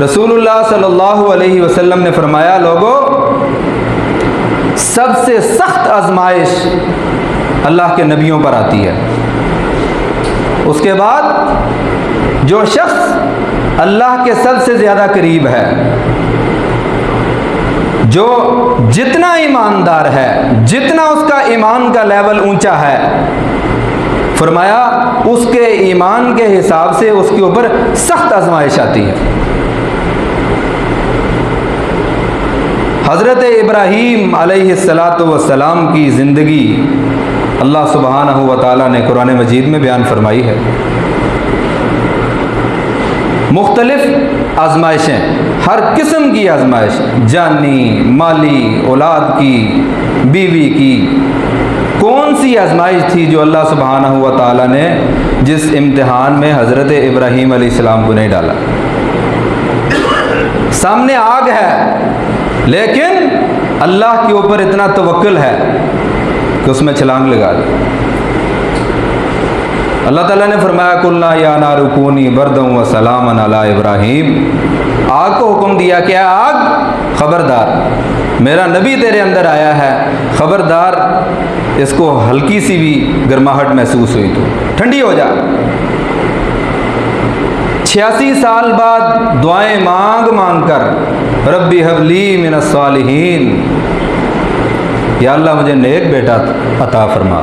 रसूलुल्लाह सल्लल्लाहु अलैहि वसल्लम ने फरमाया, लोगों, सबसे सख्त आजमाइश अल्लाह के नबियों पर आती है। उसके बाद जो शख्स अल्लाह के सबसे ज़्यादा करीब है, जो जितना ईमानदार है, जितना उसका ईमान का लेवल ऊंचा है, फरमाया उसके ईमान के हिसाब से उसके ऊपर सख्त आजमाइश आती है। हज़रत इब्राहीम अलैहिस्सलातु वस्सलाम की ज़िंदगी अल्लाह सुब्हानहू व तआला ने कुरान मजीद में बयान फरमाई है। मुख्तलिफ आजमाइशें, हर किस्म की आजमाइश, जानी, माली, औलाद की, बीवी की, कौन सी आजमाइश थी जो अल्लाह सुब्हानहू व तआला ने जिस इम्तिहान में हज़रत इब्राहीम अलैहिस्सलाम को नहीं डाला। सामने आग है, लेकिन अल्लाह के ऊपर इतना तवक्कुल है कि उसमें छलांग लगा दी। अल्लाह ताला ने फरमाया, कुल्ना या नारु कूनी बरदम व सलामन अला इब्राहीम। आग को हुक्म दिया, क्या आग, खबरदार, मेरा नबी तेरे अंदर आया है, खबरदार इसको हल्की सी भी गर्माहट महसूस हुई तो ठंडी हो जा। 86 साल बाद दुआएं मांग मांग कर, रब्बी हबली मिनस सालिहीन, या अल्लाह मुझे नेक बेटा अता फरमा।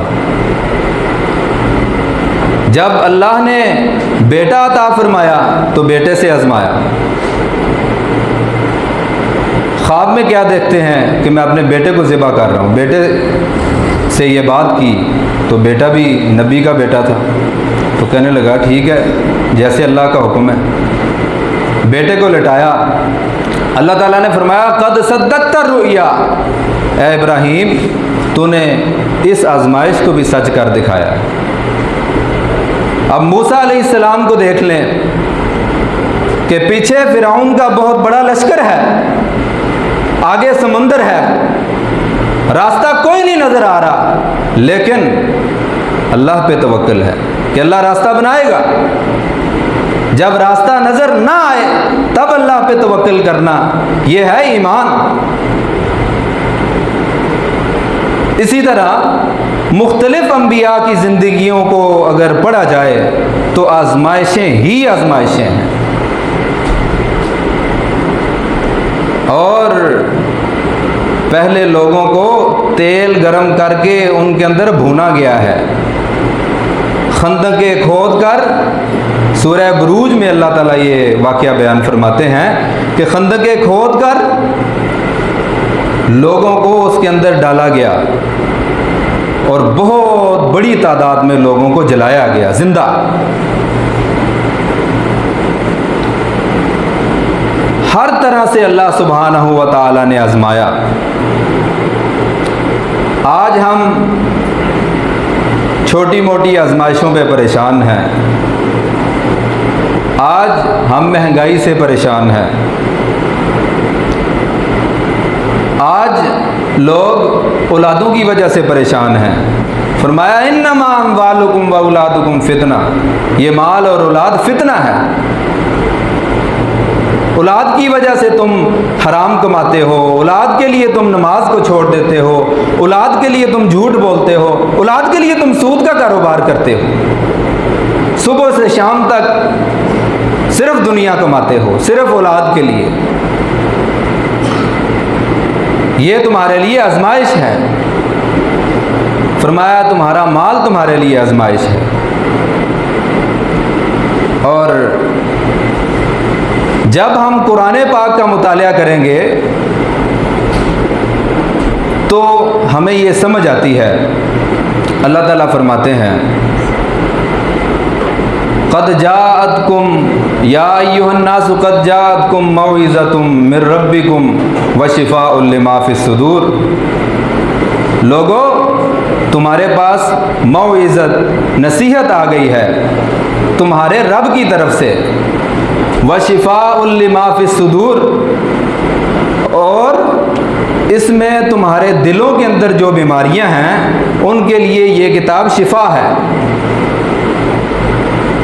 जब अल्लाह ने बेटा अता फरमाया तो बेटे से आजमाया। ख्वाब में क्या देखते हैं कि मैं अपने बेटे को ज़िबा कर रहा हूँ। बेटे से ये बात की तो बेटा भी नबी का बेटा था, तो कहने लगा ठीक है, जैसे अल्लाह का हुक्म है। बेटे को लटाया। अल्लाह ताला ने फरमाया, कद सद्दक़्ता रुया, ए इब्राहीम, तूने इस आजमाइश को भी सच कर दिखाया। अब मूसा अलैहिस्सलाम को देख लें कि पीछे फिरौन का बहुत बड़ा लश्कर है, आगे समुंदर है, रास्ता कोई नहीं नज़र आ रहा, लेकिन अल्लाह पे तवक्कुल है कि अल्लाह रास्ता बनाएगा। जब रास्ता नज़र ना आए तब अल्लाह पे तवक्कुल करना, यह है ईमान। इसी तरह मुख्तलिफ अंबिया की ज़िंदगियों को अगर पढ़ा जाए तो आजमाइशें ही आजमाइशें हैं। और पहले लोगों को तेल गरम करके उनके अंदर भूना गया है। खंदके खोद कर, सूरह बुरूज में अल्लाह ताला ये वाक़या बयान फरमाते हैं कि खंदके खोद कर लोगों को उसके अंदर डाला गया और बहुत बड़ी तादाद में लोगों को जलाया गया जिंदा। हर तरह से अल्लाह सुब्हानहू व तआला ने आजमाया। आज हम छोटी मोटी आजमाइशों पे परेशान हैं। आज हम महंगाई से परेशान हैं। आज लोग औलादों की वजह से परेशान हैं। फरमाया, इन्नमा अम्वालुकुम व औलादुकुम फितना, ये माल और औलाद फितना है। औलाद की वजह से तुम हराम कमाते हो, औलाद के लिए तुम नमाज को छोड़ देते हो, औलाद के लिए तुम झूठ बोलते हो, औलाद के लिए तुम सूद का कारोबार करते हो, सुबह से शाम तक सिर्फ दुनिया कमाते हो, सिर्फ औलाद के लिए। ये तुम्हारे लिए आजमाइश है। फरमाया, तुम्हारा माल तुम्हारे लिए आजमाइश है। और जब हम कुरान पाक का मुतालिया करेंगे तो हमें ये समझ आती है। अल्लाह ताला फरमाते हैं, क़द जाअतकुम या अय्युहन्नासु क़द जाअतकुम मौइज़तुम मिर रब्बिकुम व शिफ़ाउल लिमा फ़िस्सुदूर। लोगो, तुम्हारे पास मौइज़त, नसीहत आ गई है तुम्हारे रब की तरफ से, व शिफ़ाउल लिमा फ़िस्सुदूर, और इसमें तुम्हारे दिलों के अंदर जो बीमारियां हैं उनके लिए ये किताब शिफा है।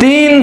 3